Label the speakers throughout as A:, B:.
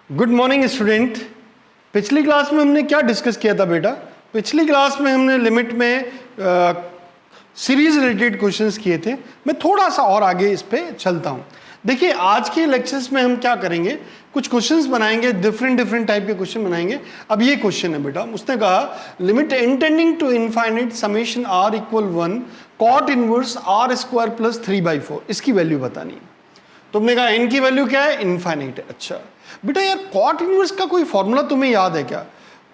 A: Good morning student. पिछली class में हमने क्या डिस्कस किया था बेटा? पिछली क्लास में हमने लिमिट में सीरीज रिलेटेड क्वेश्चंस किए थे। मैं थोड़ा सा और आगे इस पे चलता हूँ। देखिए आज के लेक्चर्स में हम क्या करेंगे, कुछ क्वेश्चंस बनाएंगे, डिफरेंट टाइप के क्वेश्चन बनाएंगे। अब ये क्वेश्चन है बेटा, उसने कहा limit n tending to infinite summation r equal 1 cot inverse r square plus 3/4, इसकी वैल्यू बतानी है। तुमने कहा n की वैल्यू क्या है? इनफाइनाइट है। अच्छा बेटा यार कॉट इनवर्स का कोई फॉर्मूला तुम्हें याद है क्या?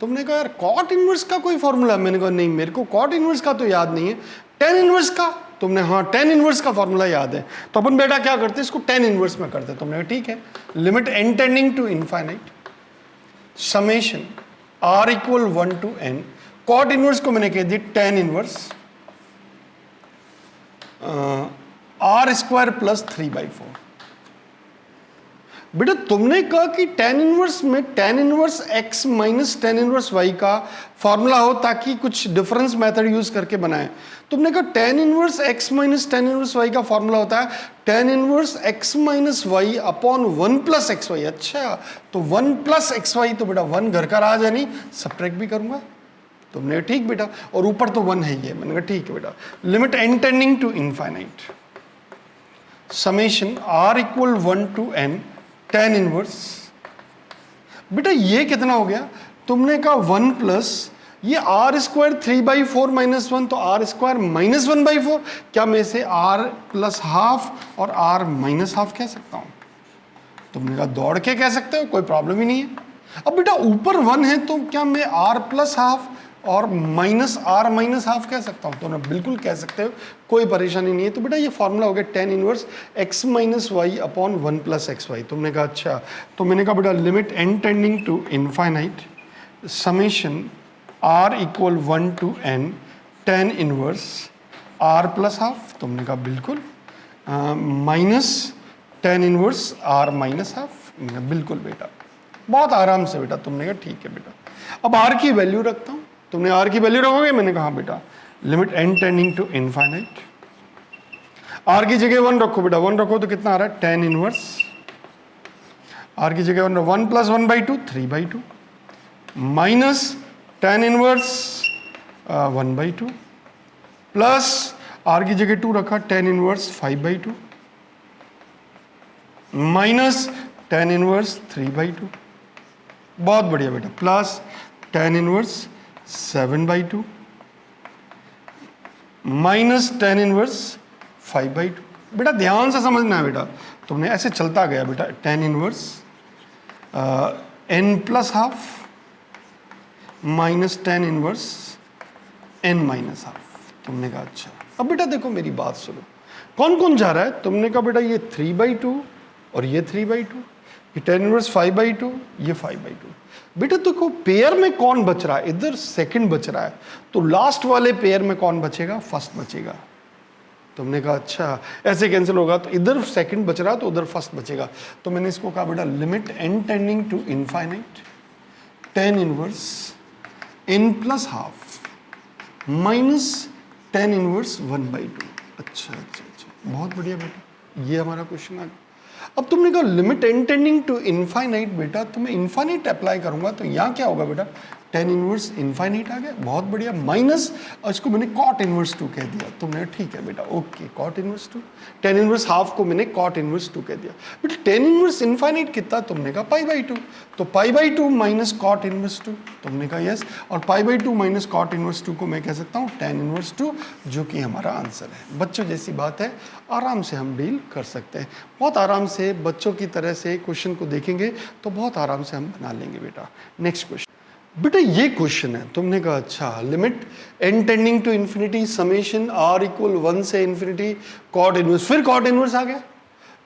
A: तुमने कहा यार कॉट इनवर्स का कोई फॉर्मूला? मैंने कहा नहीं, मेरे को कॉट इनवर्स का तो याद नहीं है। टेन इनवर्स का? तुमने हाँ टेन इनवर्स का फॉर्मूला याद है। तो अपन बेटा क्या करते हैं, इसको टेन इनवर्स में करते हैं। तुमने कहा ठीक है, limit n tending to infinite summation r equal 1 to n, cot inverse को मैंने कह दी tan inverse r square plus 3/4। बेटा तुमने कहा कि टेन इनवर्स में tan inverse x minus tan inverse y का फॉर्मूला हो ताकि कुछ डिफरेंस मेथड यूज करके बनाए। तुमने कहा tan inverse x minus tan inverse y का फॉर्मूला होता है tan inverse x minus y upon 1 plus x y. अच्छा तो 1 प्लस एक्स वाई, तो बेटा 1 घर का राज है, नहीं सब्ट्रैक्ट भी करूंगा। तुमने ठीक बेटा, और ऊपर तो 1 है ही है। मैंने कहा ठीक है बेटा, limit n tending to infinite summation r equal 1 to n tan inverse. बेटा ये कितना हो गया? तुमने कहा 1 प्लस ये r स्क्वायर 3/4 माइनस 1, तो r स्क्वायर माइनस 1/4। क्या मैं इसे r प्लस हाफ और r माइनस हाफ कह सकता हूं? तुमने कहा दौड़ के कह सकते हो, कोई प्रॉब्लम ही नहीं है। अब बेटा ऊपर 1 है तो क्या मैं r प्लस हाफ और माइनस r माइनस हाफ कह सकता हूं? तो ना बिल्कुल कह सकते हो, कोई परेशानी नहीं है। तो बेटा ये फॉर्मूला हो गया tan inverse x minus y upon 1 plus x y. तुमने कहा अच्छा, तो मैंने कहा बेटा limit n tending to infinite summation r equal 1 to n tan inverse r plus half. तुमने कहा बिल्कुल, minus tan inverse r minus half. बिल्कुल बेटा, बहुत आराम से बेटा। तुमने कहा ठीक है बेटा, अब r की वैल्यू रखता हूं। तुमने r की वैल्यू रखोगे? मैंने कहा बेटा limit n tending to infinite, r की जगह 1 रखो बेटा। 1 रखो तो कितना आ रहा है? टेन इनवर्स r की जगह 1 plus 1/2 3/2 minus tan inverse 1/2 plus r की जगह 2 रखा tan inverse 5/2 minus tan inverse 3/2। बहुत बढ़िया बेटा, plus tan inverse 7/2 minus tan inverse 5/2। बेटा ध्यान से समझना है बेटा, तुमने ऐसे चलता गया बेटा। Ten inverse n plus half minus tan inverse n minus half. तुमने कहा अच्छा। अब बेटा देखो मेरी बात सुनो, कौन कौन जा रहा है? तुमने कहा बेटा ये 3/2 और ये 3/2, ये टेन इनवर्स 5/2, ये 5/2। बेटा देखो पेयर में कौन बच रहा है? इधर सेकंड बच रहा है, तो लास्ट वाले पेयर में कौन बचेगा? फर्स्ट बचेगा। तुमने कहा अच्छा ऐसे कैंसिल होगा, तो इधर सेकंड बच रहा है तो उधर फर्स्ट बचेगा। तो मैंने इसको कहा बेटा limit n tending to infinite tan inverse n plus half minus tan inverse 1/2। अच्छा, बहुत बढ़िया बेटा, ये हमारा क्वेश्चन आ गया। अब तुमने कहा limit n tending to infinite, बेटा तो मैं इनफाइनाइट अप्लाई करूंगा तो यहाँ क्या होगा बेटा? टेन इनवर्स इनफाइनाइट आ गया, बहुत बढ़िया, माइनस और इसको मैंने कॉट इनवर्स 2 कह दिया। तुमने ठीक है बेटा, okay cot inverse 2। Tan inverse half को मैंने कॉट इनवर्स 2 कह दिया। बेटा टेन इनवर्स इनफाइनाइट कितना? तुमने कहा π/2, तो π/2 माइनस कॉट इनवर्स 2। तुमने कहा यस, और π/2 माइनस कॉट इनवर्स 2 को मैं कह सकता हूँ टेन इनवर्स 2, जो कि हमारा आंसर है। बच्चों जैसी बात है, आराम से हम डील कर सकते हैं। बहुत आराम से बच्चों की तरह से क्वेश्चन को देखेंगे तो बहुत आराम से हम बना लेंगे बेटा। नेक्स्ट क्वेश्चन बेटा, ये क्वेश्चन है। तुमने कहा अच्छा limit n tending to infinity summation r equal 1 से इन्फिनिटी कॉट इनवर्स, फिर कॉट इनवर्स आ गया।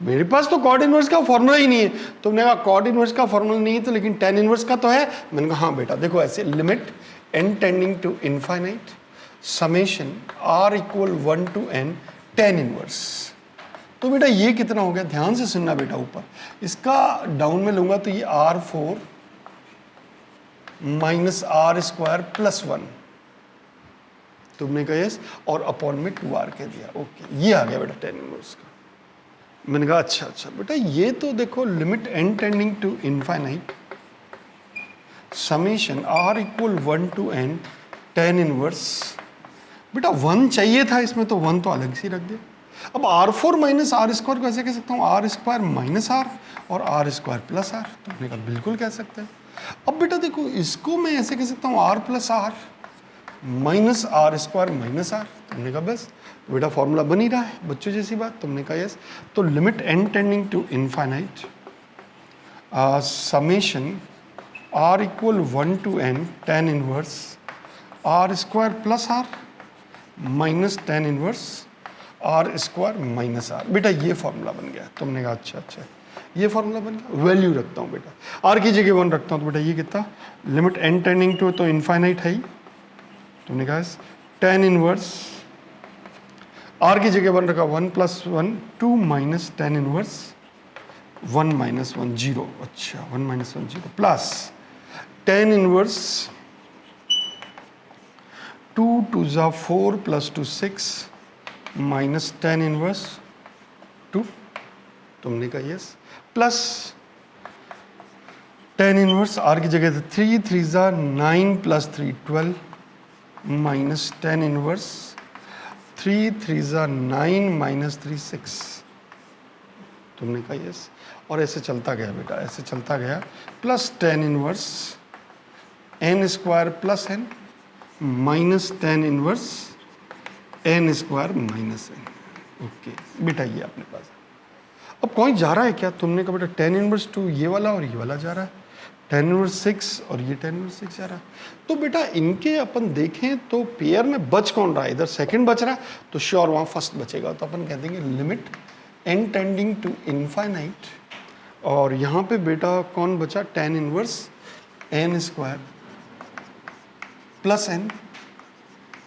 A: मेरे पास तो कॉट इनवर्स का फॉर्मूला ही नहीं है। तुमने कहा कॉट इनवर्स का फॉर्मूला नहीं है तो लेकिन टेन इनवर्स का तो है। मैंने कहा हाँ बेटा देखो ऐसे limit n tending to infinite summation r equal 1 to n tan inverse. तो बेटा ये कितना हो गया? ध्यान से सुनना बेटा, ऊपर इसका डाउन में लूंगा तो ये r4 minus r square plus 1। तुमने कहा यस, और अपॉन में 2r कह दिया। ओके, ये आ गया बेटा टेन इनवर्स का। मैंने कहा अच्छा अच्छा बेटा ये तो देखो limit n tending to infinite summation r equal 1 to n tan inverse, बेटा 1 चाहिए था इसमें तो 1 तो अलग से रख दिया। अब r4 माइनस आर स्क्वायर को ऐसे कह सकता हूँ आर स्क्वायर माइनस आर और आर स्क्वायर प्लस आर, तो हमने कहा बिल्कुल कह सकते हैं। अब बेटा देखो इसको मैं ऐसे कह सकता हूँ r plus r minus r square minus r, तुमने कहा बस बेटा फॉर्मूला बन ही रहा है बच्चों जैसी बात, तुमने कहा यस। तो limit n tending to infinite summation r equal 1 to n tan inverse r square plus r minus tan inverse r square minus r, बेटा ये फॉर्मूला बन गया। तुमने कहा अच्छा अच्छा ये फॉर्मूला बन गया, वैल्यू रखता हूँ बेटा आर की जगह 1 रखता हूँ, तो बेटा ये कितना लिमिट n टेंडिंग टू तो इनफाइनाइट है ही, तुमने कहा tan इनवर्स आर की जगह 1 रखा 1 plus 1 2 minus tan inverse 1 minus 1 0, अच्छा 1 माइनस 1 0 प्लस tan इनवर्स 2 2 जा 4 प्लस 2 6 माइनस tan इनवर्स 2, तुमने कहा yes, plus tan inverse r की जगह 3 3 जा 9 प्लस 3 12 माइनस tan इनवर्स 3 3 जा 9 माइनस 3 6, तुमने कहा यस, और ऐसे चलता गया बेटा ऐसे चलता गया, plus tan inverse n square plus n minus tan inverse n square minus n, okay बेटा ये अपने पास। अब कौन जा रहा है क्या, तुमने कहा बेटा tan इनवर्स 2 ये वाला और ये वाला जा रहा है, tan इनवर्स 6 और ये tan इनवर्स 6 जा रहा है, तो बेटा इनके अपन देखें तो पेयर में बच कौन रहा है, इधर सेकंड बच रहा है तो श्योर वहाँ फर्स्ट बचेगा, तो अपन कह देंगे limit n tending to infinite, और यहाँ पे बेटा कौन बचा tan inverse n square plus n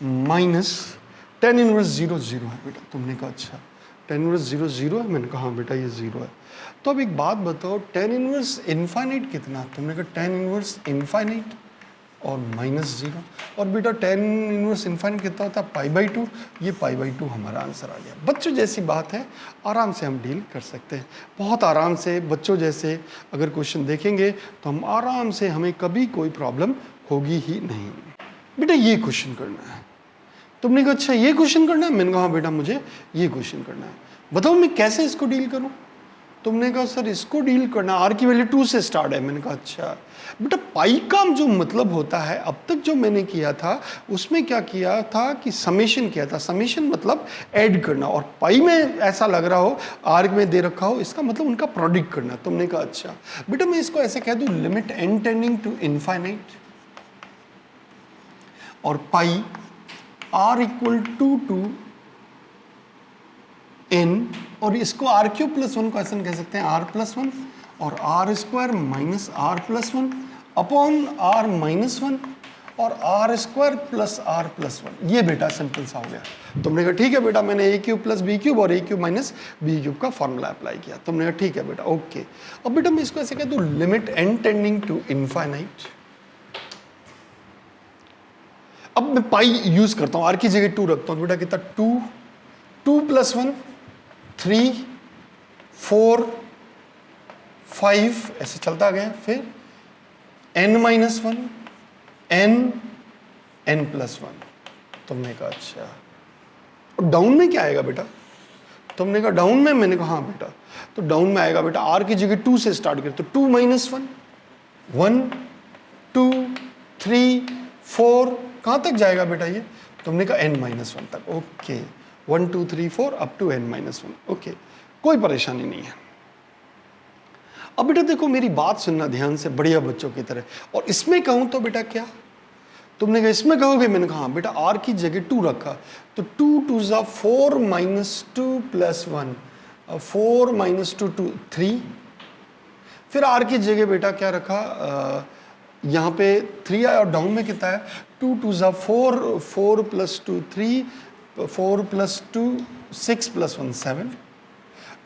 A: minus tan inverse 0 0 है बेटा, तुमने कहा अच्छा tan इनवर्स 0 0 है, मैंने कहा हाँ बेटा ये 0 है। तो अब एक बात बताओ tan इनवर्स इनफाइनाइट कितना, तुमने कहा tan इनवर्स इनफाइनाइट और माइनस 0, और बेटा tan इनवर्स इनफाइनाइट कितना होता है पाई बाई 2, ये पाई बाई 2 हमारा आंसर आ गया। बच्चों जैसी बात है, आराम से हम डील कर सकते हैं, बहुत आराम से बच्चों जैसे अगर क्वेश्चन देखेंगे तो हम आराम से, हमें कभी कोई प्रॉब्लम होगी ही नहीं। बेटा ये क्वेश्चन करना है, तुमने कहा अच्छा ये क्वेश्चन करना है, मैंने कहा हाँ बेटा मुझे ये क्वेश्चन करना है, बताओ मैं कैसे इसको डील करूं, तुमने कहा सर इसको डील करना आर की वैल्यू 2 से स्टार्ट है, मैंने कहा अच्छा बेटा पाई का जो मतलब होता है अब तक जो मैंने किया था उसमें क्या किया था कि समेशन किया था, समेशन मतलब ऐड करना, और पाई में ऐसा लग रहा हो आर में दे रखा हो इसका मतलब उनका प्रोडक्ट करना, तुमने कहा अच्छा बेटा मैं इसको ऐसे कह दूं limit n tending to infinite और pi r equal to n, और इसको आर क्यूब प्लस 1 को ऐसा कह सकते हैं आर प्लस 1 और r square minus r plus 1 upon r minus 1 और r square plus r plus 1, ये बेटा सिंपल सा हो गया। तुमने कहा ठीक है बेटा मैंने ए क्यूब प्लस बी क्यूब और ए क्यूब माइनस बी क्यूब का फॉर्मूला अप्लाई किया, तुमने कहा ठीक है बेटा ओके। अब बेटा मैं इसको ऐसे कह दूं limit n tending to infinite, अब मैं पाई यूज करता हूं आर की जगह 2 रखता हूं, बेटा कितना 2 प्लस 1 3 4 5 ऐसे चलता गया, फिर n माइनस 1 n प्लस 1, तुमने कहा अच्छा, और डाउन में क्या आएगा बेटा, तुमने कहा डाउन में, मैंने कहा हाँ बेटा, तो डाउन में आएगा बेटा आर की जगह 2 से स्टार्ट करें तो 2 माइनस 1 1 2 3 4, कहाँ तक जाएगा बेटा ये, तुमने कहा n माइनस 1 तक, okay 1 2 3 4 up to n minus 1, okay कोई परेशानी नहीं है। अब बेटा देखो मेरी बात सुनना ध्यान से बढ़िया बच्चों की तरह, और इसमें कहूं तो बेटा क्या, तुमने कहा इसमें कहोगे, मैंने कहा हाँ बेटा r की जगह 2 रखा तो 2 2 जा 4 माइनस 2 प्लस 1 4 माइनस 2 2 3, फिर r की जगह बेटा क्या रखा, यहाँ पे 3 आया और डाउन में कितना है 2 2 जा 4 4 प्लस 2 3 4 प्लस 2 6 प्लस 1 7,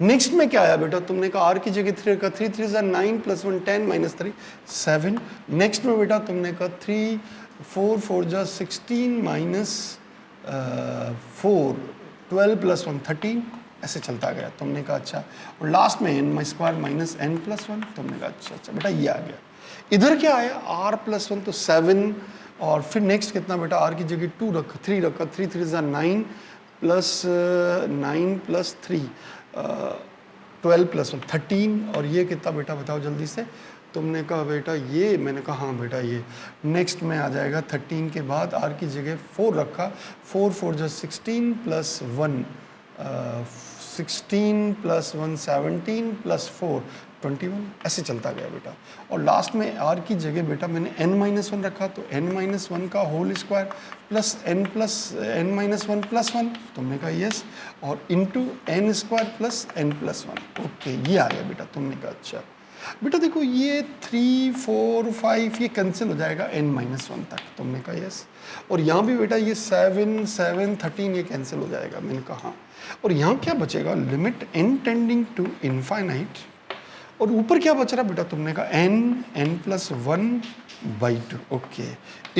A: नेक्स्ट में क्या आया बेटा, तुमने कहा आर की जगह 3 रखा 3 3 जा 9 प्लस 1 10 माइनस 3 7, नेक्स्ट में बेटा तुमने कहा 3 4 4 जा 16 माइनस 4 12 प्लस 1 13, ऐसे चलता गया। तुमने कहा अच्छा, और लास्ट में n square minus n plus 1। तुमने कहा अच्छा अच्छा बेटा ये आ गया। इधर क्या आया r प्लस 1 तो 7, और फिर नेक्स्ट कितना बेटा, r की जगह 2 रखा, 3 रखा, 3 3 जा 9 प्लस 9 प्लस 3 12 प्लस 1 13, और ये कितना बेटा बताओ जल्दी से। तुमने कहा बेटा ये, मैंने कहा हाँ बेटा ये। नेक्स्ट में आ जाएगा 13 के बाद r की जगह 4 रखा, 4 4 जो 16 प्लस 1 16 प्लस 1 17 प्लस 4 21, ऐसे चलता गया बेटा। और लास्ट में r की जगह बेटा मैंने n माइनस 1 रखा, तो n माइनस 1 का whole square plus n minus 1 plus 1। तुमने कहा यस, और into n square plus n plus 1। Okay ये आ गया बेटा। तुमने कहा अच्छा बेटा देखो ये 3 4 5 ये कैंसिल हो जाएगा n माइनस 1 तक। तुमने कहा यस, और यहाँ भी बेटा ये 7 7 13 ये कैंसिल हो जाएगा। मैंने कहा हाँ, और यहाँ क्या बचेगा, limit n tending to infinite, और ऊपर क्या बच रहा बेटा, तुमने कहा n प्लस 1/2। ओके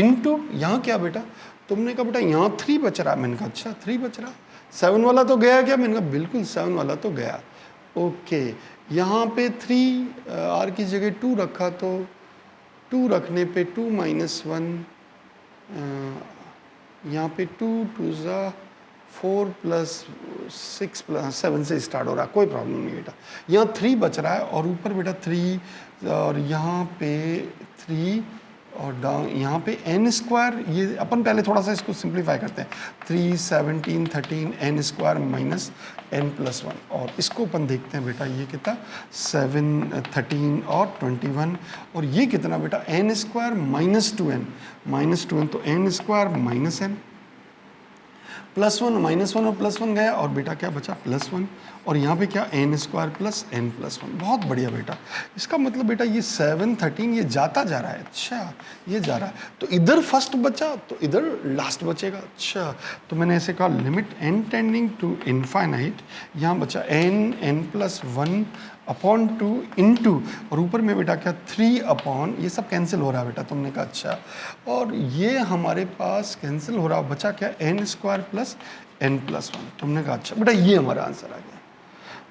A: इनटू यहाँ क्या बेटा, तुमने कहा बेटा यहाँ 3 बच रहा। मैंने कहा अच्छा 3 बच रहा, 7 वाला तो गया क्या। मैंने कहा बिल्कुल 7 वाला तो गया। ओके यहाँ पे 3 r की जगह 2 रखा, तो 2 रखने पे 2 माइनस 1, यहाँ पे 2 2 ज़ा 4 प्लस 6 प्लस 7 से स्टार्ट हो रहा है, कोई प्रॉब्लम नहीं बेटा। यहाँ 3 बच रहा है, और ऊपर बेटा 3, और यहाँ पे 3, और डाउन यहाँ पे n स्क्वायर। ये अपन पहले थोड़ा सा इसको सिंप्लीफाई करते हैं, 3 17 13 n square minus n plus 1, और इसको अपन देखते हैं बेटा ये कितना 7 13 और 21, और ये कितना बेटा n स्क्वायर माइनस 2n तो n square minus n plus 1 minus 1 और प्लस 1 गया, और बेटा क्या बचा प्लस 1, और यहाँ पे क्या n square plus n plus 1। बहुत बढ़िया बेटा, इसका मतलब बेटा ये 7 13 ये जाता जा रहा है। अच्छा ये जा रहा है, तो इधर फर्स्ट बचा तो इधर लास्ट बचेगा। अच्छा तो मैंने ऐसे कहा limit n tending to infinite, यहाँ बचा n प्लस 1 अपॉन 2 इंटू, और ऊपर में बेटा क्या 3 अपॉन, ये सब कैंसिल हो रहा है बेटा। तुमने कहा अच्छा, और ये हमारे पास कैंसिल हो रहा, बचा क्या n square plus n plus 1। तुमने कहा अच्छा बेटा ये हमारा आंसर आ गया।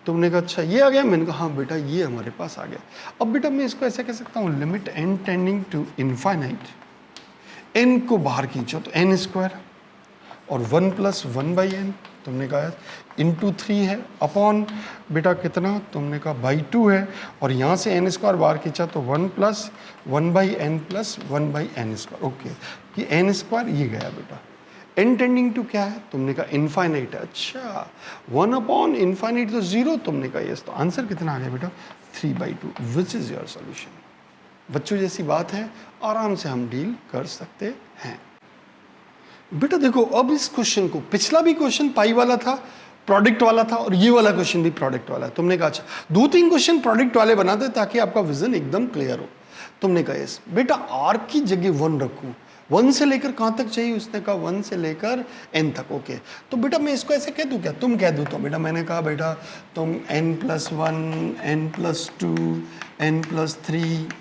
A: तुमने कहा अच्छा ये आ गया। मैंने कहा हाँ बेटा ये हमारे पास आ गया। अब बेटा मैं इसको ऐसे कह सकता हूँ, limit n tending to infinite, n को बाहर खींचो तो n स्क्वायर, और 1 प्लस 1/n। तुमने कहा इंटू 3 है, अपॉन बेटा कितना, तुमने कहा बाई 2 है, और यहाँ से n स्क्वायर बाहर खींचा तो 1 plus 1/n plus 1/n square. Okay ये n स्क्वायर ये गया बेटा। n टेंडिंग टू क्या है, तुमने कहा इनफाइनाइट है। अच्छा 1 अपॉन इनफाइनाइट तो 0। तुमने कहा यस, तो आंसर कितना आ गया बेटा 3/2, विच इज़ योर सोल्यूशन। बच्चों जैसी बात है, आराम से हम डील कर सकते हैं। बेटा देखो अब इस क्वेश्चन को, पिछला भी क्वेश्चन पाई वाला था, प्रोडक्ट वाला था, और ये वाला क्वेश्चन भी प्रोडक्ट वाला है। तुमने कहा अच्छा 2-3 क्वेश्चन प्रोडक्ट वाले बना दे ताकि आपका विजन एकदम क्लियर हो। तुमने कहा यस बेटा, r की जगह 1 रखूं, 1 से लेकर कहाँ तक चाहिए, उसने कहा 1 से लेकर n तक। ओके तो बेटा मैं इसको ऐसे कह दूं क्या, तुम कह दो तो बेटा। मैंने कहा बेटा तुम n plus 1 n plus 2 n plus 3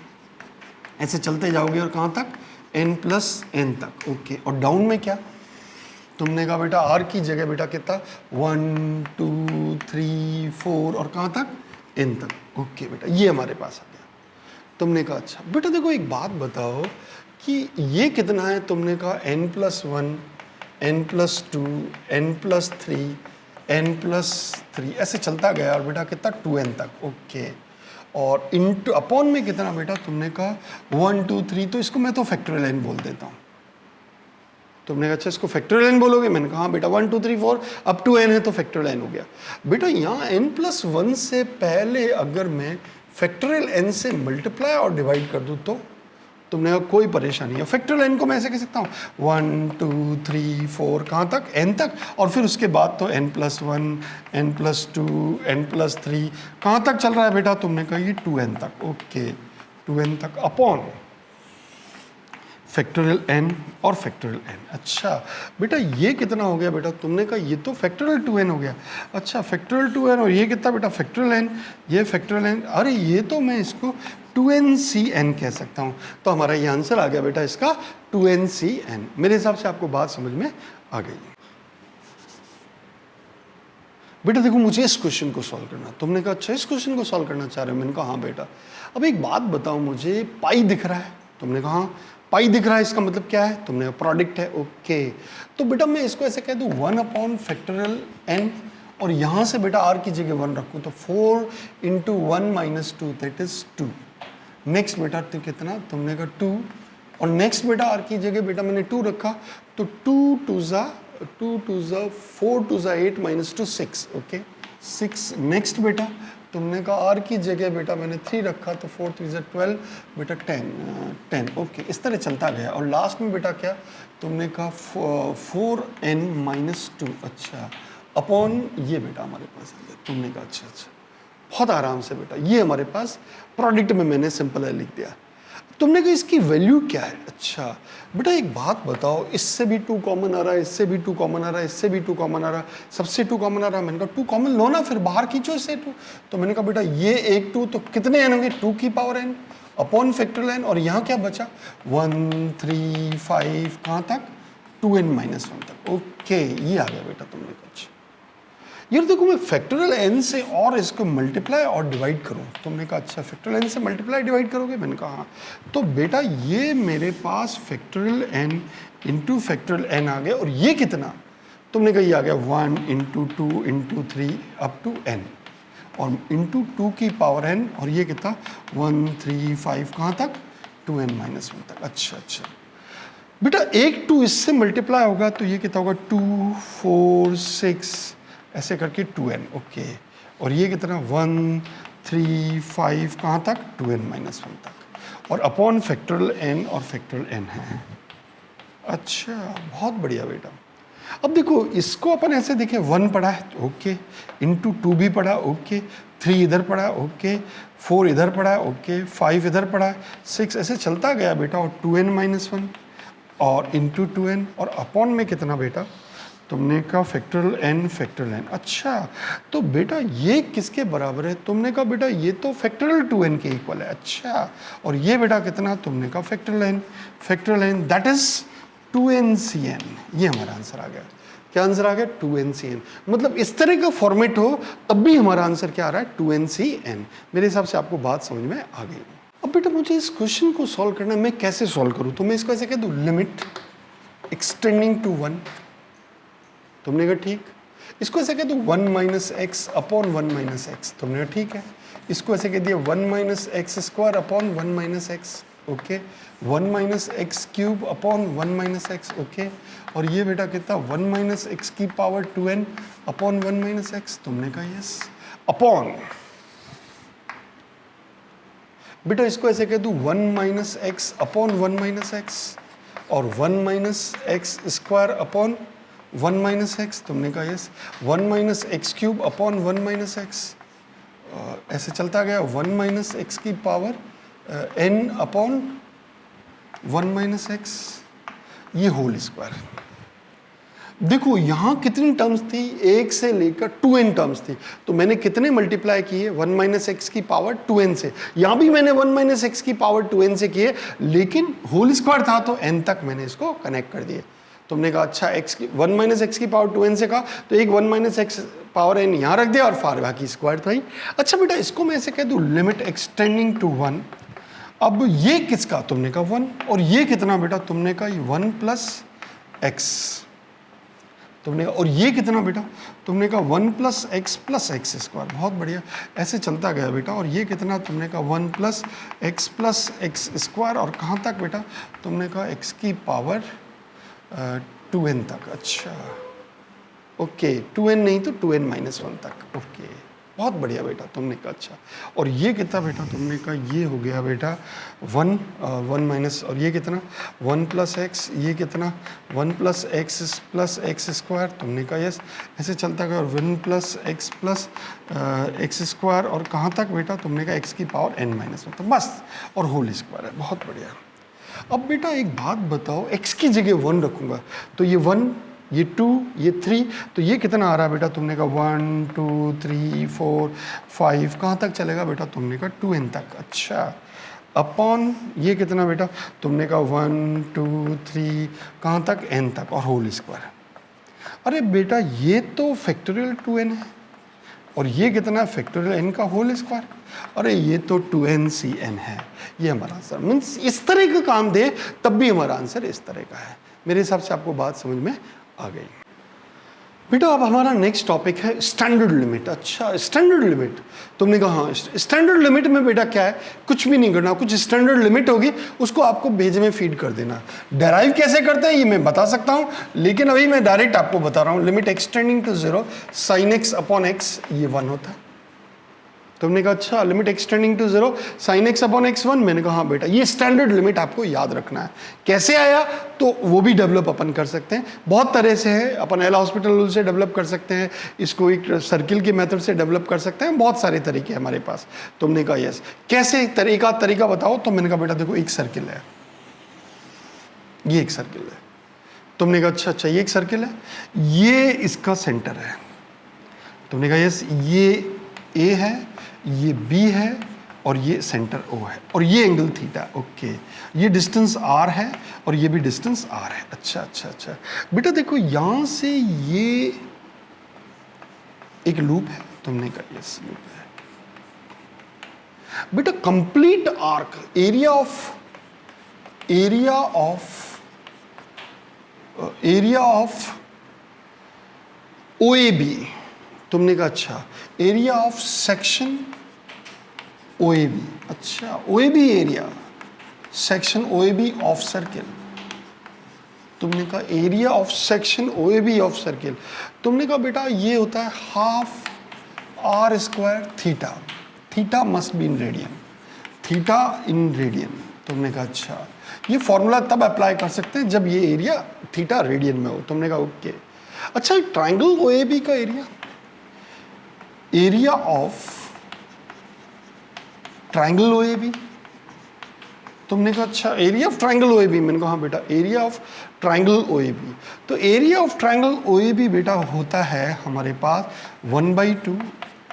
A: ऐसे चलते जाओगे, और कहाँ तक n प्लस n तक। ओके और डाउन में क्या, तुमने कहा बेटा r की जगह बेटा कितना 1 2 3 4 और कहाँ तक n तक। ओके बेटा ये हमारे पास आ गया। तुमने कहा अच्छा बेटा देखो एक बात बताओ कि ये कितना है, तुमने कहा n plus 1 n plus 2 n plus 3 n plus 3 ऐसे चलता गया, और बेटा कितना 2n तक। ओके और इंटू अपॉन में कितना बेटा, तुमने कहा 1 2 3, तो इसको मैं तो फैक्टोरियल n बोल देता हूँ। तुमने कहा अच्छा इसको फैक्टोरियल n बोलोगे, मैंने कहा हाँ बेटा 1 2 3 4 अप टू n है तो फैक्टोरियल n हो गया। बेटा यहाँ n प्लस 1 से पहले अगर मैं फैक्टोरियल n से मल्टीप्लाई और डिवाइड कर दूँ तो तुमने कहा कोई परेशानी है। फैक्टोरियल n को मैं ऐसे कह सकता हूँ 1 2 3 4 कहाँ तक n तक, और फिर उसके बाद तो n plus 1 n plus 2 n plus 3 कहाँ तक चल रहा है बेटा, तुमने कहा ये 2n तक। ओके 2n तक अपॉन फैक्टोरियल n और फैक्टोरियल n। अच्छा बेटा ये कितना हो गया बेटा, तुमने कहा ये तो फैक्टोरियल 2n हो गया। अच्छा फैक्टोरियल 2n और ये कितना बेटा फैक्टोरियल n, ये फैक्टोरियल n, अरे ये तो मैं इसको 2ncn कह सकता हूँ। तो हमारा ये आंसर आ गया बेटा इसका 2ncn। मेरे हिसाब से आपको बात समझ में आ गई है। बेटा देखो मुझे इस क्वेश्चन को सॉल्व करना। तुमने कहा अच्छा इस क्वेश्चन को सॉल्व करना चाह रहे हो? मैंने कहा हाँ बेटा। अब एक बात बताओ मुझे, पाई दिख रहा है? तुमने कहा हाँ पाई दिख रहा है, इसका मतलब क्या है? तुमने कहा प्रोडक्ट है। ओके, तो बेटा मैं इसको ऐसे कह दूँ 1/फैक्टोरियल n, और यहाँ से बेटा r की जगह 1 रखूँ तो 4 × 1 - 2 दैट इज 2। नेक्स्ट बेटा तो कितना? तुमने कहा 2, और नेक्स्ट बेटा r की जगह बेटा मैंने 2 रखा तो 2 2 ज़ा 4 2 ज़ा 8 - 2 6। ओके 6। नेक्स्ट बेटा तुमने कहा r की जगह बेटा मैंने 3 रखा तो 4 3 ज़ा 12 बेटा 10। ओके, इस तरह चलता गया, और लास्ट में बेटा क्या तुमने कहा 4n - 2। अच्छा अपॉन ये बेटा हमारे पास आ गया। तुमने कहा अच्छा अच्छा, बहुत आराम से बेटा ये हमारे पास प्रोडक्ट में मैंने सिंपल है लिख दिया। तुमने कहा इसकी वैल्यू क्या है? अच्छा बेटा एक बात बताओ, इससे भी 2 कॉमन आ रहा है, इससे भी 2 कॉमन आ रहा है, इससे भी 2 कॉमन आ रहा है, सबसे 2 कॉमन आ रहा है। मैंने कहा 2 कॉमन लो ना, फिर बाहर खींचो इससे 2। तो मैंने कहा बेटा ये एक 2 तो कितने n होंगे? 2 की power n upon factorial n, और यहाँ क्या बचा 1 3 5 कहाँ तक? 2n - 1 तक। ओके ये आ गया बेटा। तुमने कहा अच्छा यार देखो मैं फैक्टोरियल n से और इसको मल्टीप्लाई और डिवाइड करूं। तुमने कहा अच्छा फैक्टोरियल n से मल्टीप्लाई डिवाइड करोगे? मैंने कहा हाँ। तो बेटा ये मेरे पास factorial n into factorial n आ गया, और ये कितना? तुमने कहा ये आ गया 1 × 2 × 3 अप टू n, और इंटू 2 की पावर n, और ये कितना 1 3 5 कहाँ तक? 2n - 1 तक। अच्छा अच्छा बेटा एक 2 इससे मल्टीप्लाई होगा तो ये कितना होगा 2 4 6 ऐसे करके 2n। ओके, और ये कितना 1 3 5 कहाँ तक? 2n - 1 तक, और अपॉन फैक्टोरियल n, और फैक्टोरियल n है। अच्छा बहुत बढ़िया बेटा। अब देखो इसको अपन ऐसे देखें 1 पढ़ा है ओके, इंटू 2 भी पढ़ा ओके, 3 इधर पढ़ा ओके, 4 इधर पढ़ा ओके, 5 इधर पढ़ा, 6 ऐसे चलता गया बेटा, और 2n - 1 और इंटू 2n, और अपॉन में कितना बेटा? तुमने कहा फैक्टोरियल n। अच्छा तो बेटा ये किसके बराबर है? तुमने कहा बेटा ये तो फैक्टोरियल 2n के इक्वल है। अच्छा और ये बेटा कितना? तुमने कहा factorial n that is 2ncn। ये हमारा आंसर आ गया। क्या आंसर आ गया? 2ncn। मतलब इस तरह का फॉर्मेट हो तब भी हमारा आंसर क्या आ रहा है? 2ncn। मेरे हिसाब से आपको बात समझ में आ गई। अब बेटा मुझे इस क्वेश्चन को सॉल्व करना है, मैं कैसे सॉल्व करूं? तो मैं इसको ऐसे कह दूं लिमिट एक्सटेंडिंग टू 1। तुमने कहा ठीक। इसको ऐसे कह दो 1 - x अपॉन 1 - x। तुमने कहा ठीक है। इसको ऐसे कह दिया 1 - x² upon 1 - x। Okay 1 - x³ upon 1 - x। Okay और ये बेटा कितना 1 - x की पावर 2n अपॉन 1 - x। तुमने कहा यस अपॉन बेटा इसको ऐसे कह दूं 1 - x अपॉन 1 - x और 1 - x² अपॉन 1 - x। तुमने कहा यस 1 - x³ अपॉन 1 - x। ऐसे चलता गया 1 - x की पावर n अपॉन 1 - x ये होल स्क्वायर। देखो यहाँ कितनी टर्म्स थी? 1 से लेकर 2n टर्म्स थी। तो मैंने कितने मल्टीप्लाई किए? 1 - x की पावर 2n से। यहाँ भी मैंने 1 - x की पावर 2n से किए, लेकिन होल स्क्वायर था तो n तक मैंने इसको कनेक्ट कर दिए। तुमने कहा अच्छा 1 - x की पावर 2n से कहा तो एक 1 - x पावर n यहाँ रख दिया और फार बाकी स्क्वायर था ही। अच्छा बेटा इसको मैं ऐसे कह दूँ लिमिट एक्सटेंडिंग टू 1। अब ये किसका? तुमने कहा 1 और ये कितना बेटा? तुमने कहा 1 + x। तुमने और ये कितना बेटा? तुमने कहा 1 + x + x²। बहुत बढ़िया ऐसे चलता गया बेटा। और ये कितना? तुमने कहा 1 + x + x² और कहाँ तक बेटा? तुमने कहा x की पावर 2n तक। अच्छा ओके 2n नहीं तो 2n - 1 तक। ओके बहुत बढ़िया बेटा। तुमने कहा अच्छा और ये कितना बेटा? तुमने कहा ये हो गया बेटा 1 माइनस और ये कितना 1 + x। ये कितना 1 + x + x²। तुमने कहा यस ऐसे चलता गया और 1 + x + x² और कहाँ तक बेटा? तुमने कहा x की पावर n - 1 तो बस और होल स्क्वायर है। बहुत बढ़िया। अब बेटा एक बात बताओ x की जगह 1 रखूँगा तो ये 1 ये 2 ये 3 तो ये कितना आ रहा है बेटा? तुमने कहा 1 2 3 4 5 कहाँ तक चलेगा बेटा? तुमने कहा 2n तक। अच्छा अपॉन ये कितना बेटा? तुमने कहा 1 2 3 कहाँ तक? n तक और होल स्क्वायर। अरे बेटा ये तो फैक्टोरियल 2n है। और ये कितना है, फैक्टोरियल n का होल स्क्वायर। अरे ये तो 2ncn है, ये हमारा आंसर। मीन्स इस तरह का काम दे तब भी हमारा आंसर इस तरह का है। मेरे हिसाब से आपको बात समझ में आ गई बेटा। अब हमारा नेक्स्ट टॉपिक है स्टैंडर्ड लिमिट। अच्छा, स्टैंडर्ड लिमिट, तुमने कहा हाँ। स्टैंडर्ड लिमिट में बेटा क्या है, कुछ भी नहीं करना, कुछ स्टैंडर्ड लिमिट होगी उसको आपको भेज में फीड कर देना। डेराइव कैसे करते हैं ये मैं बता सकता हूँ, लेकिन अभी मैं डायरेक्ट आपको बता रहा हूँ। Limit extending to 0 sin x upon x, ये 1 होता है। तुमने कहा अच्छा, limit extending to 0 sin x upon x 1। मैंने कहा हाँ बेटा, ये स्टैंडर्ड लिमिट आपको याद रखना है। कैसे आया तो वो भी डेवलप अपन कर सकते हैं, बहुत तरह से है। अपन एल हॉस्पिटल रूल से डेवलप कर सकते हैं, इसको एक सर्किल के मेथड से डेवलप कर सकते हैं, बहुत सारे तरीके हमारे पास। तुमने कहा यस, कैसे तरीका बताओ। तो मैंने कहा बेटा देखो, एक सर्किल है, ये एक सर्किल है। तुमने कहा अच्छा ये एक सर्किल है, ये इसका सेंटर है। तुमने कहा यस, ये ए है, ये बी है और ये सेंटर ओ है, और ये एंगल थीटा। ओके, ये डिस्टेंस आर है और ये भी डिस्टेंस आर है। अच्छा बेटा देखो, यहां से ये एक लूप है। तुमने कहा यस लूप है बेटा। Complete arc, area of OAB। तुमने कहा अच्छा, एरिया ऑफ सेक्शन OAB। अच्छा, OAB area, section OAB of circle. तुमने कहा area of section OAB of circle. तुमने कहा बेटा ये होता है half R square theta. Theta must be in radian, theta in radian. तुमने कहा अच्छा, ये फॉर्मूला तब अप्लाई कर सकते हैं जब ये एरिया थीटा रेडियन में हो। तुमने कहा ओके। अच्छा, ट्राइंगल OAB का एरिया ऑफ ट्राइंगल OAB। तुमने कहा अच्छा, एरिया ऑफ ट्राइंगल OAB। मैंने कहा हाँ बेटा, एरिया ऑफ ट्राइंगल OAB। तो एरिया ऑफ ट्राइंगल OAB बेटा होता है हमारे पास 1/2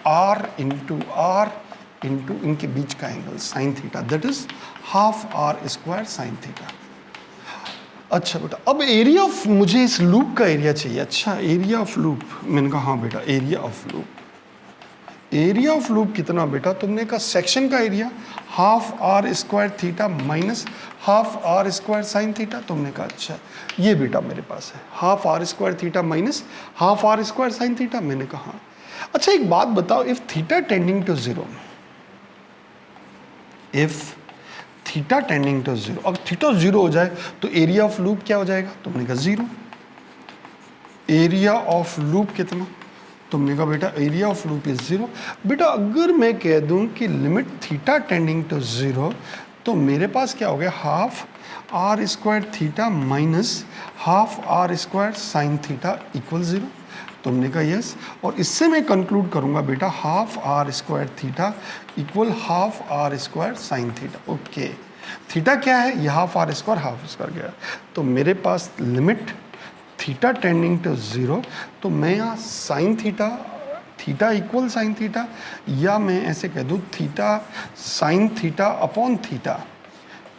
A: R इंटू इनके बीच का angle sine theta, that is half R square sine theta. अच्छा बेटा, अब एरिया ऑफ, मुझे इस लूप का एरिया चाहिए। अच्छा, एरिया ऑफ लूप। मैंने कहा हाँ बेटा, area of loop. Area of loop कितना बेटा? तुमने कहा सेक्शन का area half R square theta minus half R square sine theta. तुमने कहा अच्छा, ये बेटा मेरे पास है half R square theta minus half R square sine theta. मैंने कहा हाँ। अच्छा, एक बात बताओ, if theta tending to 0, if theta tending to 0, अब थीटा 0 हो जाए तो एरिया ऑफ लूप क्या हो जाएगा? तुमने कहा 0। एरिया ऑफ लूप कितना? तुमने कहा बेटा एरिया ऑफ लूप इज 0। बेटा अगर मैं कह दूं कि लिमिट थीटा टेंडिंग टू 0, तो मेरे पास क्या हो गया? Half R square theta minus half R square sine theta equal 0। तुमने कहा यस, और इससे मैं कंक्लूड करूंगा बेटा half R square theta equal half R square sine theta. Okay, theta क्या है? ये half R square half square गया, तो मेरे पास लिमिट थीटा टेंडिंग टू 0, तो मैं यहाँ sine theta equal sine theta, या मैं ऐसे कह दूँ theta sine theta upon theta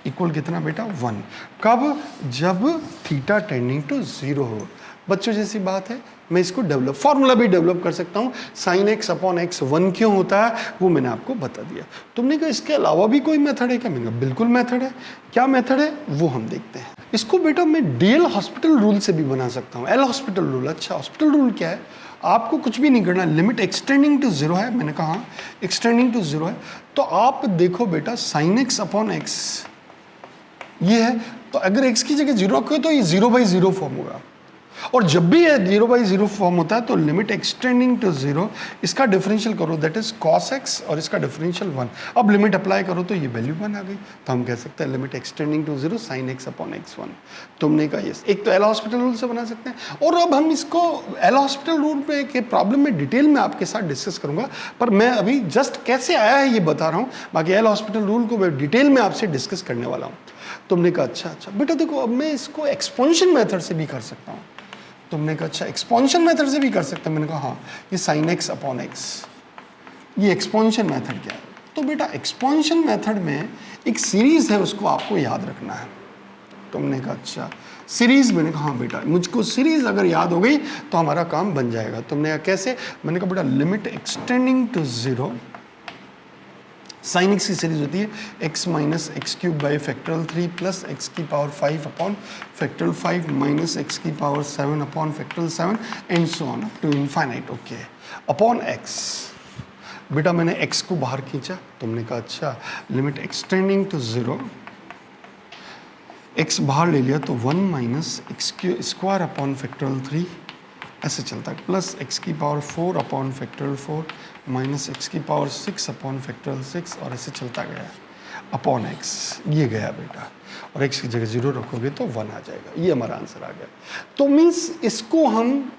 A: equal कितना बेटा? 1। कब? जब थीटा टेंडिंग टू 0 हो। बच्चों जैसी बात है, मैं इसको डेवलप, फॉर्मूला भी डेवलप कर सकता हूँ। साइन एक्स अपॉन एक्स 1 क्यों होता है वो मैंने आपको बता दिया। तुमने कहा इसके अलावा भी कोई मेथड है क्या? मैंने कहा बिल्कुल मेथड है। क्या मेथड है वो हम देखते हैं। इसको बेटा मैं DL हॉस्पिटल रूल से भी बना सकता हूँ। L hospital rule. अच्छा, हॉस्पिटल रूल क्या है? आपको कुछ भी नहीं करना, लिमिट एक्सटेंडिंग टू 0 है। मैंने कहा एक्सटेंडिंग टू 0 है, तो आप देखो बेटा साइन एक्स अपॉन एक्स ये है, तो अगर x की जगह 0 रखो तो ये 0/0 फॉर्म होगा, और जब भी ये 0/0 फॉर्म होता है तो लिमिट एक्सटेंडिंग टू 0, इसका डिफरेंशियल करो दैट इज cos x, और इसका डिफरेंशियल 1। अब लिमिट अप्लाई करो तो ये वैल्यू 1 आ गई, तो हम कह सकते हैं limit extending to 0 sin x upon x 1। तुमने कहा यस, एक तो एल हॉस्पिटल रूल से बना सकते हैं, और अब हम इसको एल हॉस्पिटल रूल पे के प्रॉब्लम में डिटेल में आपके साथ डिस्कस करूंगा, पर मैं अभी जस्ट कैसे आया है ये बता रहा हूँ, बाकी एल हॉस्पिटल रूल को मैं डिटेल में आपसे डिस्कस करने वाला हूँ। तुमने कहा अच्छा बेटा देखो, अब मैं इसको एक्सपोनेंशियल मेथड से भी कर सकता हूँ। तुमने कहा अच्छा एक्सपोनेंशियल मेथड से भी कर सकते हैं। मैंने कहा हाँ, ये साइन एक्स अपॉन एक्स, ये एक्सपोनेंशियल मेथड क्या है? तो बेटा एक्सपोनेंशियल मेथड में एक सीरीज है, उसको आपको याद रखना है। तुमने कहा अच्छा। सीरीज, मैंने कहा हाँ बेटा, मुझको सीरीज अगर याद हो गई तो हमारा काम बन जाएगा। तुमने कहा कैसे? मैंने कहा बेटा limit extending to 0, sine x की सीरीज होती है x minus x cube by factorial 3 plus x की power 5 upon factorial 5 minus x की power 7 upon factorial 7 and so on to infinite. Okay, upon x। बेटा मैंने x को बाहर खींचा, तुमने कहा अच्छा लिमिट एक्सटेंडिंग टू 0, x बाहर ले लिया तो 1 minus x Q square upon factorial 3 ऐसे चलता है, प्लस x की power 4 upon factorial 4 minus x की पावर 6 अपॉन फैक्टोरियल 6 और ऐसे चलता गया अपॉन x। ये गया बेटा, और x की जगह 0 रखोगे तो 1 आ जाएगा। ये हमारा आंसर आ गया। तो मीन्स इसको हम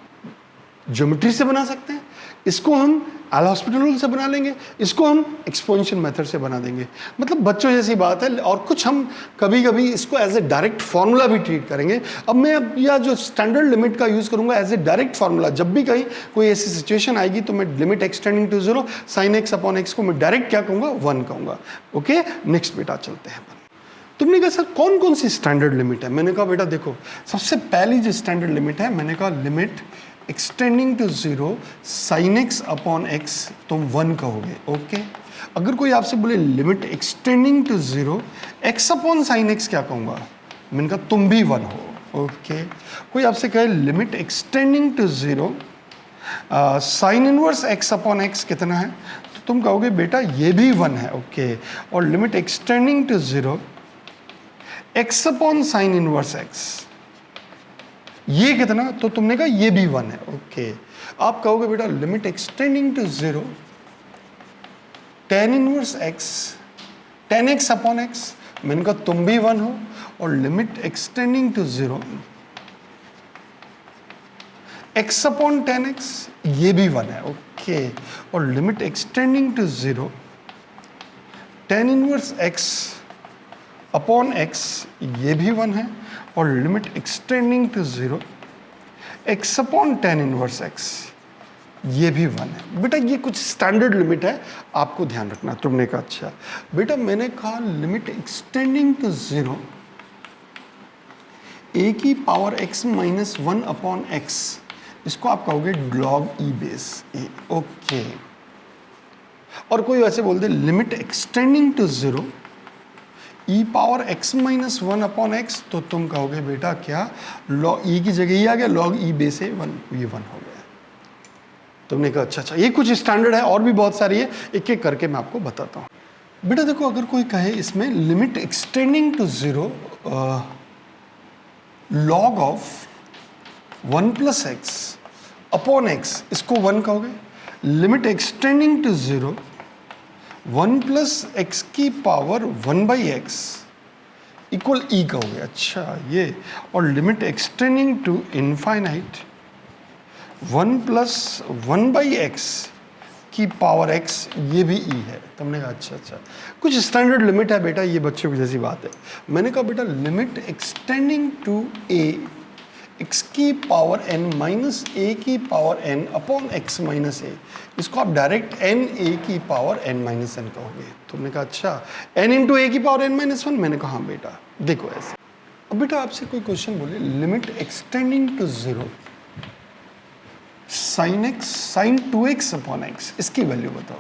A: ज्योमेट्री से बना सकते हैं, इसको हम एल हॉस्पिटल रूल से बना लेंगे, इसको हम एक्सपोनेंशियल मेथड से बना देंगे। मतलब बच्चों जैसी बात है। और कुछ हम कभी कभी इसको एज ए डायरेक्ट फार्मूला भी ट्रीट करेंगे। अब मैं या जो स्टैंडर्ड लिमिट का यूज़ करूंगा एज ए डायरेक्ट फार्मूला। जब भी कहीं कोई ऐसी सिचुएशन आएगी तो मैं limit extending to 0 sine x upon x को मैं डायरेक्ट क्या कहूँगा? 1 कहूँगा। ओके, नेक्स्ट बेटा चलते हैं। तुमने कहा सर कौन कौन सी स्टैंडर्ड लिमिट है? मैंने कहा बेटा देखो, सबसे पहली जो स्टैंडर्ड लिमिट है, मैंने कहा limit extending to 0 sine x upon x, तुम 1 कहोगे। ओके, अगर कोई आपसे बोले limit extending to 0 x upon sine x, क्या कहूँगा? मैंने कहा तुम भी 1 हो। ओके, कोई आपसे कहे limit extending to 0 sine inverse x upon x कितना है, तो तुम कहोगे बेटा ये भी 1 है। ओके, और limit extending to 0 x upon sine inverse x, ये कितना? तो तुमने कहा ये भी 1 है। ओके, आप कहोगे बेटा limit extending to 0 tan inverse x, tan x upon x, मैंने कहा तुम भी 1 हो। और limit extending to 0 x upon tan x, ये भी 1 है। ओके, और limit extending to 0 tan inverse x upon x, ये भी 1 है। और limit extending to 0 x upon tan inverse x, ये भी 1 है। बेटा ये कुछ स्टैंडर्ड लिमिट है, आपको ध्यान रखना। तुमने कहा अच्छा बेटा, मैंने कहा लिमिट एक्सटेंडिंग टू 0 ए की power x minus 1 upon x, इसको आप कहोगे log e base a. Okay, और कोई वैसे बोल दे limit extending to 0 e power x minus 1 upon x, तो तुम कहोगे बेटा क्या? log e की जगह ये आ गया, log e बेस ए 1, ये 1 हो गया। तुमने कहा अच्छा अच्छा, ये कुछ स्टैंडर्ड है, और भी बहुत सारी है, एक एक करके मैं आपको बताता हूँ। बेटा देखो, अगर कोई कहे इसमें limit extending to 0 log of 1 plus x upon x, इसको 1 कहोगे। Limit extending to 0 1 plus x की power 1 by x equal e कहोगे। अच्छा ये, और limit extending to infinite 1 plus 1 by x की पावर एक्स, ये भी ई है। तुमने कहा अच्छा अच्छा, कुछ स्टैंडर्ड लिमिट है बेटा, ये बच्चों की जैसी बात है। मैंने कहा बेटा limit extending to a x की पावर एन माइनस ए की power n upon x minus a, इसको आप डायरेक्ट एन ए की पावर एन माइनस एन कहोगे। तुमने कहा अच्छा एन इंटू ए की पावर एन माइनस 1, मैंने कहा हाँ बेटा देखो ऐसे। अब बेटा आपसे कोई क्वेश्चन बोले limit extending to 0 sine x sine 2x upon x, इसकी वैल्यू बताओ।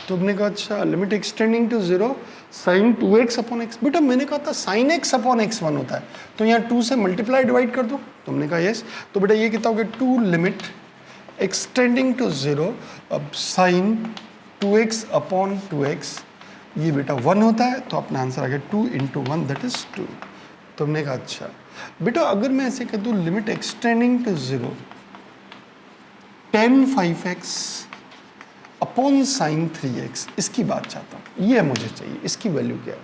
A: तुमने कहा अच्छा limit extending to 0 sine 2x upon x. बेटा मैंने कहा था साइन x अपॉन x 1 होता है, तो यहाँ 2 से मल्टीप्लाई डिवाइड कर दो। तुमने कहा यस, तो बेटा ये कितना हो गया? 2 लिमिट एक्सटेंडिंग टू 0 अब साइन 2x अपॉन 2x, ये बेटा 1 होता है, तो अपना आंसर आ गया 2 इंटू 1 दैट इज 2। तुमने कहा अच्छा बेटा, अगर मैं ऐसे कह दूँ limit extending to 0 tan 5x upon sine 3x, इसकी बात चाहता हूँ, ये मुझे चाहिए, इसकी वैल्यू क्या है?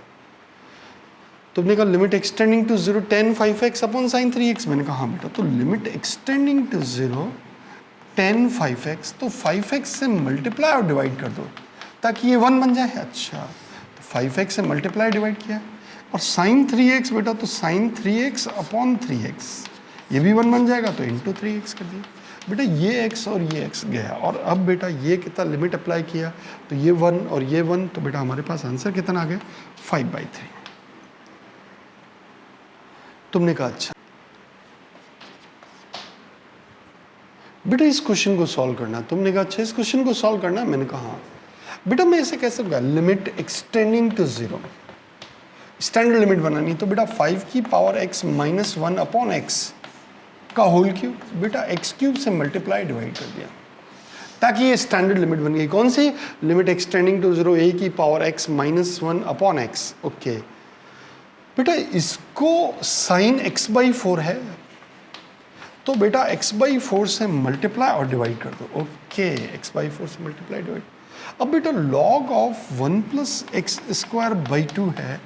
A: तुमने कहा limit extending to 0 tan 5x upon sine 3x, मैंने कहा हाँ बेटा, तो limit x tending to 0 tan 5x, तो 5x से मल्टीप्लाई और डिवाइड कर दो ताकि ये 1 बन जाए। अच्छा, तो 5x से मल्टीप्लाई डिवाइड किया, और साइन 3x बेटा, तो साइन 3x अपॉन 3x, ये भी 1 बन जाएगा, तो इंटू 3x कर दिया। बेटा ये x और ये x गया, और अब बेटा ये कितना लिमिट अप्लाई किया, तो ये 1 और ये 1, तो बेटा हमारे पास आंसर कितना आ गया? 5/3। तुमने कहा अच्छा बेटा इस क्वेश्चन को सॉल्व करना, तुमने कहा अच्छा इस क्वेश्चन को सॉल्व करना, मैंने कहा हाँ बेटा मैं ऐसे कैसे होगा, limit extending to 0, standard limit बनानी, तो बेटा 5 की power x minus 1 upon x का होल क्यूब, बेटा x क्यूब से मल्टीप्लाई डिवाइड कर दिया ताकि ये स्टैंडर्ड लिमिट बन गई। कौन सी लिमिट एक्सटेंडिंग टू 0, a की power x minus 1 upon x। Okay बेटा इसको साइन x/4 है तो बेटा x/4 से मल्टीप्लाई और डिवाइड कर दो। ओके x/4 से मल्टीप्लाई डिवाइड। अब बेटा log ऑफ 1 प्लस x²/2 है,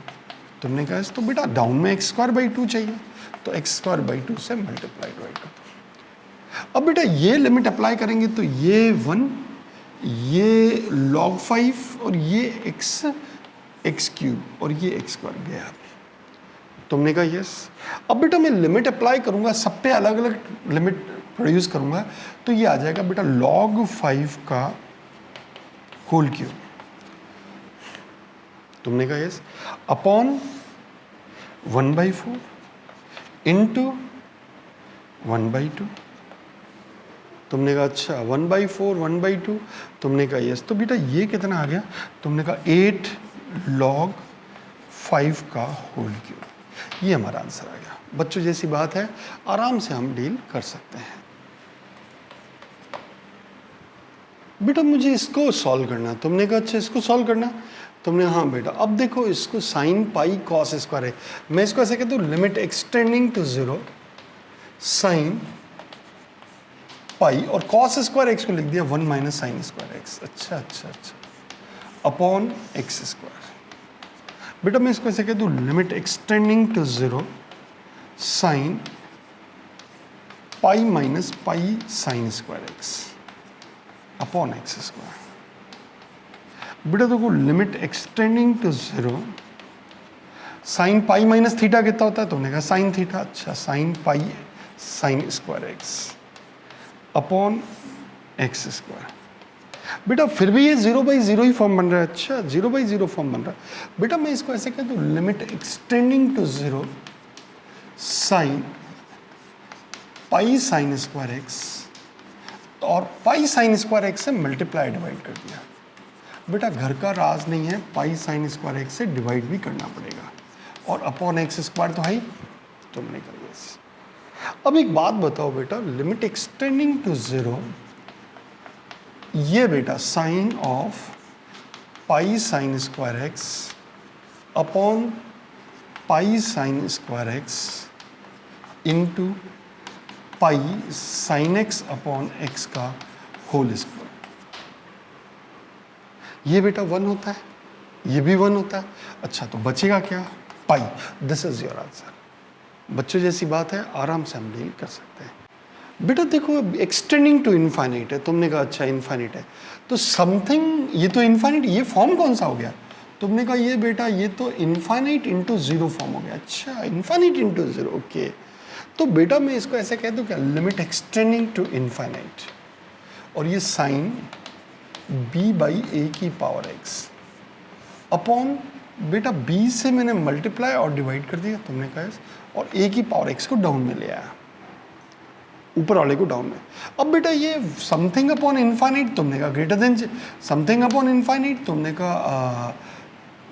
A: तुमने कहा तो बेटा डाउन में x²/2 चाहिए तो x²/2 से मल्टीप्लाई डिवाइड कर दो। अब बेटा ये लिमिट अप्लाई करेंगे तो ये 1, ये log 5 और ये x³ और ये x² गया। तुमने कहा यस। अब बेटा मैं लिमिट अप्लाई करूंगा, सब पे अलग अलग लिमिट प्रोड्यूस करूंगा तो ये आ जाएगा बेटा log 5 का होल क्यूब, तुमने कहा यस, अपॉन 1/4 इंटू 1/2, तुमने कहा अच्छा 1/4 1/2, तुमने कहा यस। तो बेटा ये कितना आ गया, तुमने कहा 8 log 5 का होल क्यूब, ये हमारा आंसर आ गया। बच्चों जैसी बात है, आराम से हम डील कर सकते हैं। बेटा मुझे इसको सॉल्व करना, तुमने कहा अच्छा इसको सॉल्व करना, तुमने हाँ बेटा। अब देखो इसको साइन पाई कॉस स्क्वायर है, मैं इसको ऐसे कहता हूँ limit extending to 0 sine pi और कॉस स्क्वायर एक्स को लिख दिया 1 माइनस साइन स्क्वायर एक्स। अच्छा अच्छा अच्छा अपॉन एक्स स्क्वायर। बेटा मैं इसको ऐसे कहता हूँ limit extending to 0 sine pi minus pi sine square x upon x square. बेटा देखो limit extending to 0 sine pi minus theta कितना होता है, तुमने कहा साइन थीटा। अच्छा sine pi sine square x upon x square. बेटा फिर भी ये 0/0 ही फॉर्म बन रहा है। अच्छा 0/0 फॉर्म बन रहा है। बेटा मैं इसको ऐसे कहता हूँ limit extending to 0 sine pi sine square x और पाई साइन स्क्वायर एक्स से मल्टीप्लाई डिवाइड कर दिया। बेटा घर का राज नहीं है, पाई साइन स्क्वायर एक्स से डिवाइड भी करना पड़ेगा और अपॉन एक्स स्क्वायर तो है, तुमने कर यस। अब एक बात बताओ बेटा, लिमिट एक्सटेंडिंग टू 0 ये बेटा sine of pi sine square x upon pi sine square x into pi sine x upon x का होल स्क्वायर, ये बेटा 1 होता है, ये भी 1 होता है। अच्छा तो बचेगा क्या, pi. This is your answer. बच्चों जैसी बात है, आराम से हम डील कर सकते हैं। बेटा देखो एक्सटेंडिंग टू इनफाइनाइट है, तुमने कहा अच्छा इनफाइनाइट है तो समथिंग, ये तो इनफाइनाइट, ये फॉर्म कौन सा हो गया, तुमने कहा ये बेटा ये तो इनफाइनाइट इंटू 0 फॉर्म हो गया। अच्छा इनफाइनाइट इंटू 0, ओके। तो बेटा मैं इसको ऐसे कह दूं क्या, लिमिट एक्सटेंडिंग टू इनफाइनाइट और ये साइन b/a की पावर x अपॉन बेटा b से मैंने मल्टीप्लाई और डिवाइड कर दिया, तुमने कहा और a की पावर x को डाउन में ले आया, ऊपर वाले को डाउन में। अब बेटा ये समथिंग अपॉन इनफाइनाइट, तुमने कहा greater than something upon infinite, तुमने कहा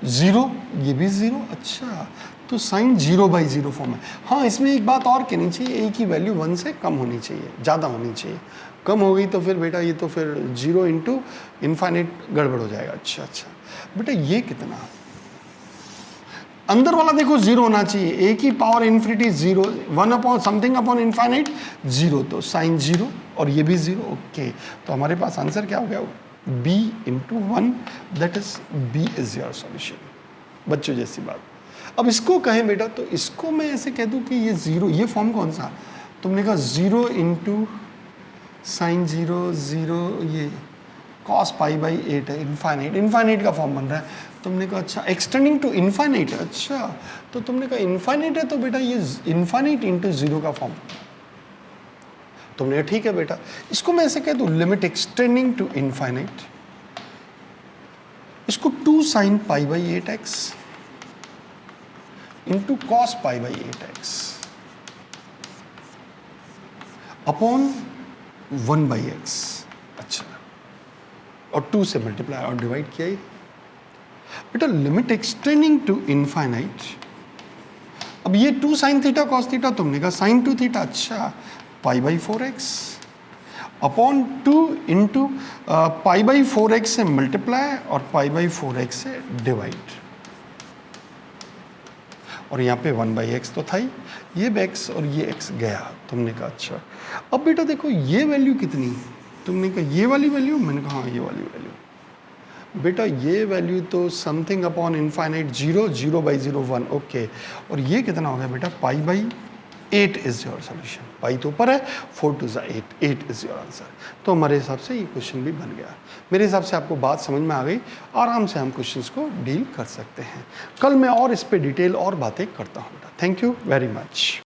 A: 0, ये भी 0। अच्छा तो साइन 0/0 फॉर्म है। हाँ इसमें एक बात और कहनी चाहिए, a की वैल्यू 1 से कम होनी चाहिए, ज़्यादा होनी चाहिए। कम हो गई तो फिर बेटा ये तो फिर 0 इंटू इनफाइनाइट गड़बड़ हो जाएगा। अच्छा अच्छा बेटा ये कितना, अंदर वाला देखो 0 होना चाहिए, a की power infinity 0, 1 upon something upon infinite 0, तो साइन 0 और ये भी 0। ओके तो हमारे पास आंसर क्या हो गया, b into 1, that is b is your solution. बच्चों जैसी बात। अब इसको कहें बेटा तो इसको मैं ऐसे कह दूं कि ये 0, ये फॉर्म कौन सा, तुमने कहा 0 इंटू साइन 0 0, ये कॉस पाई/8 है, इनफाइनाइट, इनफाइनाइट का फॉर्म बन रहा है। तुमने कहा अच्छा एक्सटेंडिंग टू इनफाइनाइट है। अच्छा तो तुमने कहा इनफाइनाइट है तो बेटा ये इनफाइनाइट इंटू 0 का फॉर्म, तुमने कहा ठीक है बेटा। इसको मैं ऐसे कह दूं लिमिट एक्सटेंडिंग टू इनफाइनाइट, इसको 2 साइन पाई/8x इंटू कॉस पाई/8x अपॉन 1/x। अच्छा, और 2 से मल्टीप्लाई और डिवाइड किया ही। बेटा लिमिट एक्सटेंडिंग टू इनफाइनाइट, अब ये 2 sin थीटा cos थीटा तुमने कहा sin 2 थीटा, अच्छा π/4x अपॉन 2 इंटू π/4x से मल्टीप्लाई और π/4x से डिवाइड, और यहाँ पे 1/x तो था ही, ये x और ये x गया। तुमने कहा अच्छा, अब बेटा देखो ये वैल्यू कितनी, तुमने कहा ये वाली वैल्यू, मैंने कहा हाँ ये वाली वैल्यू। बेटा ये वैल्यू तो समथिंग अपॉन इनफाइनाइट 0, 0/0 1, ओके। और ये कितना हो गया बेटा, π/8 इज योर सोल्यूशन। पाई तो ऊपर है, 4 2 8, 8 इज योर आंसर। तो हमारे हिसाब से ये क्वेश्चन भी बन गया। मेरे हिसाब से आपको बात समझ में आ गई, आराम से हम क्वेश्चंस को डील कर सकते हैं। कल मैं और इस पे डिटेल और बातें करता हूँ बेटा। Thank you very much.